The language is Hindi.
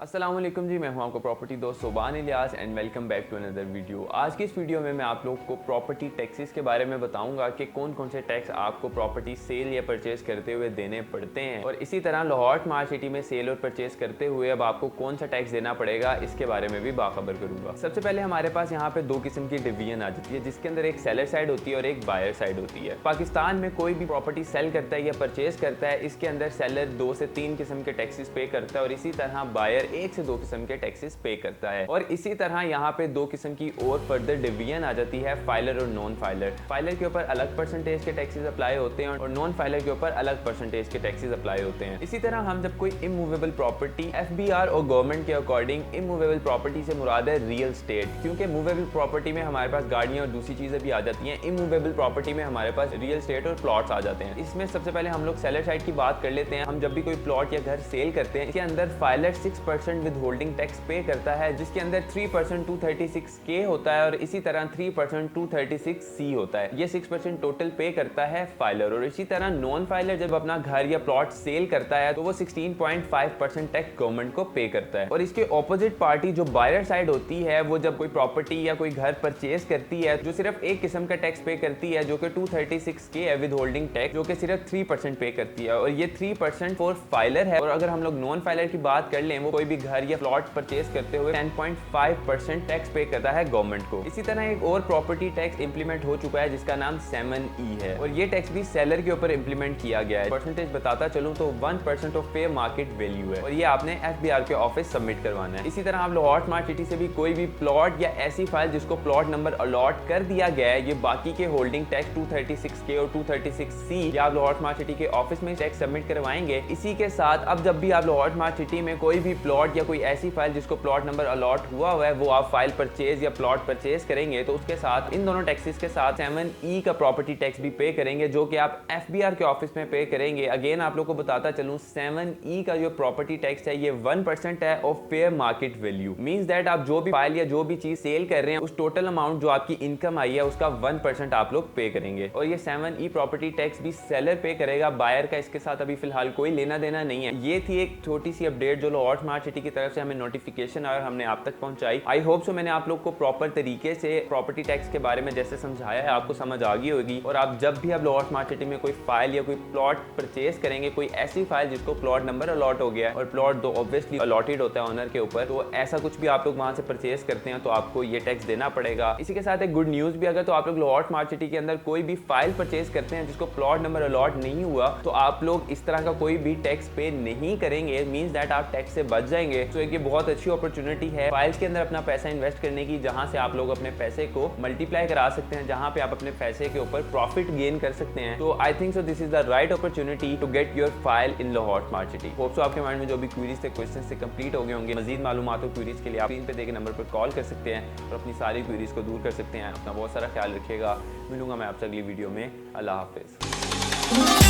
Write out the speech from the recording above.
अस्सलाम वालेकुम जी, मैं हूं आपका प्रॉपर्टी दोस्त Subhan Ilyas and welcome back to another video. आज की इस वीडियो में मैं आप लोग को प्रॉपर्टी टैक्सेस के बारे में बताऊंगा कि कौन कौन से टैक्स आपको प्रॉपर्टी सेल या परचेज करते हुए देने पड़ते हैं, और इसी तरह लाहौर स्मार्ट सिटी में सेल और परचेज करते हुए अब आपको कौन सा टैक्स देना पड़ेगा इसके बारे में भी बाखबर करूंगा। सबसे पहले हमारे पास यहाँ पे दो किस्म की डिवीजन आ जाती है, जिसके अंदर एक सेलर साइड होती है और एक बायर साइड होती है। पाकिस्तान में कोई भी प्रॉपर्टी सेल करता है या परचेज करता है, इसके अंदर सेलर 2 से 3 किस्म के टैक्सेस पे करता है और इसी तरह बायर 1 से 2 किस्म के टैक्सेस पे करता है। और इसी तरह यहाँ पे 2 किस्म की और फर्दर डिवीजन आ जाती है, फाइलर और नॉन फाइलर। फाइलर के ऊपर अलग परसेंटेज के टैक्सेस अप्लाई होते हैं और नॉन फाइलर के ऊपर अलग परसेंटेज के टैक्सेस अप्लाई होते हैं। इसी तरह हम जब कोई इमूवेबल प्रॉपर्टी FBR और गवर्नमेंट के अकॉर्डिंग इमूवेबल प्रॉपर्टी से मुराद है रियल स्टेट, क्योंकि मूवेबल प्रॉपर्टी में हमारे पास गाड़ियां और दूसरी चीजें भी आ जाती हैं। इमूवेबल प्रॉपर्टी में हमारे पास रियल स्टेट और प्लॉट्स आ जाते हैं। इसमें सबसे पहले हम लोग सेलर साइड की बात कर लेते हैं। हम जब भी कोई प्लॉट या घर सेल करते हैं, इसके अंदर फाइलर 6% विद होल्डिंग टैक्स पे करता है, जिसके अंदर 3% 236K होता है और इसी तरह 3% 236C होता है। ये 6% टोटल पे करता है फाइलर। और इसी तरह नॉन फाइलर जब अपना घर या प्लॉट सेल करता है तो वो 16.5% टैक्स गवर्नमेंट को पे करता है। और इसके ऑपोजिट पार्टी जो बायर साइड होती है, वो जब कोई प्रॉपर्टी या कोई घर परचेज करती है, जो सिर्फ एक किस्म का टैक्स पे करती है जो कि 236K है विद होल्डिंग टैक्स, जो कि सिर्फ 3% पे करती है। और ये 3% फॉर फाइलर है। और अगर हम लोग नॉन फाइलर की बात कर लें, वो कोई भी घर या प्लॉट परचेज करते हुए 10.5% टैक्स पे करता है गवर्नमेंट को। इसी तरह एक और प्रॉपर्टी टैक्स इंप्लीमेंट हो चुका है जिसका नाम 7E है, और ये टैक्स भी सेलर के ऊपर इंप्लीमेंट किया गया है। परसेंटेज बताता चलूं तो 1% ऑफ फेयर मार्केट वैल्यू है, और ये आपने FBR के ऑफिस सबमिट करवाना है। इसी तरह आप लाहौर स्मार्ट सिटी से भी कोई भी प्लॉट या ऐसी फाइल जिसको प्लॉट नंबर अलॉट कर दिया गया है, ये बाकी के होल्डिंग टैक्स 236K और 236C, या आप लाहौर स्मार्ट सिटी के ऑफिस में टैक्स सबमिट करवाएंगे। इसी के साथ अब जब भी आप लाहौर स्मार्ट सिटी में कोई भी प्लॉट या कोई ऐसी फाइल जिसको प्लॉट नंबर अलॉट हुआ है, वो आप फाइल परचेज या प्लॉट परचेज करेंगे, तो उसके साथ इन दोनों टैक्सेस के साथ 7E का प्रॉपर्टी टैक्स भी पे करेंगे, जो कि आप FBR के ऑफिस में पे करेंगे। अगेन आप लोग को बताता चलूं, 7E का जो प्रॉपर्टी टैक्स है ये 1% है of fair market value. Means that आप जो भी फाइल या जो भी चीज सेल कर रहे हैं, उस टोटल अमाउंट जो आपकी इनकम आई है उसका 1% आप लोग पे करेंगे। और ये 7E प्रॉपर्टी टैक्स भी सेलर पे करेगा, बायर का इसके साथ अभी फिलहाल कोई लेना देना नहीं है। ये थी एक छोटी सी अपडेट जो लाहौर स्मार्ट सिटी की तरफ से हमें नोटिफिकेशन आया और हमने आप तक पहुंचाई। आई होप सो मैंने आप लोग को प्रॉपर तरीके से प्रॉपर्टी टैक्स के बारे में जैसे समझाया है आपको समझ आ गई होगी। और आप जब भी आप लाहौर स्मार्ट सिटी में कोई फाइल या कोई प्लॉट परचेज करेंगे, कोई ऐसी फाइल जिसको प्लॉट नंबर अलॉट हो गया है और प्लॉट तो ऑब्वियसली अलॉटेड होता है ओनर के ऊपर, तो ऐसा कुछ भी आप लोग वहां से परचेज करते हैं तो आपको ये टैक्स देना पड़ेगा। इसी के साथ एक गुड न्यूज भी, अगर तो आप लोग लाहौर स्मार्ट सिटी के अंदर कोई भी फाइल परचेज करते हैं जिसको प्लॉट नंबर अलॉट नहीं हुआ, तो आप लोग इस तरह का कोई भी टैक्स पे नहीं करेंगे। मींस दैट आप टैक्स से बच जाएंगे। तो एक ये बहुत अच्छी अपॉर्चुनिटी है फाइल्स के अंदर अपना पैसा इन्वेस्ट करने की, जहां से आप लोग अपने पैसे को मल्टीप्लाई करा सकते हैं, जहां पे आप अपने पैसे के ऊपर प्रॉफिट गेन कर सकते हैं। तो I think so this is the right opportunity to get your file in Lahore smart city. Hope so आपके माइंड में जो भी क्वेरीज थे, क्वेश्चन से कंप्लीट हो गए होंगे। मजीद मालूमात और क्वेरीज के लिए आप स्क्रीन पे देखे नंबर पर कॉल कर सकते हैं और अपनी सारी क्वेरीज को दूर कर सकते हैं। अपना बहुत सारा ख्याल रखिएगा। मिलूंगा मैं आपसे अगली वीडियो में। अल्लाह हाफिज।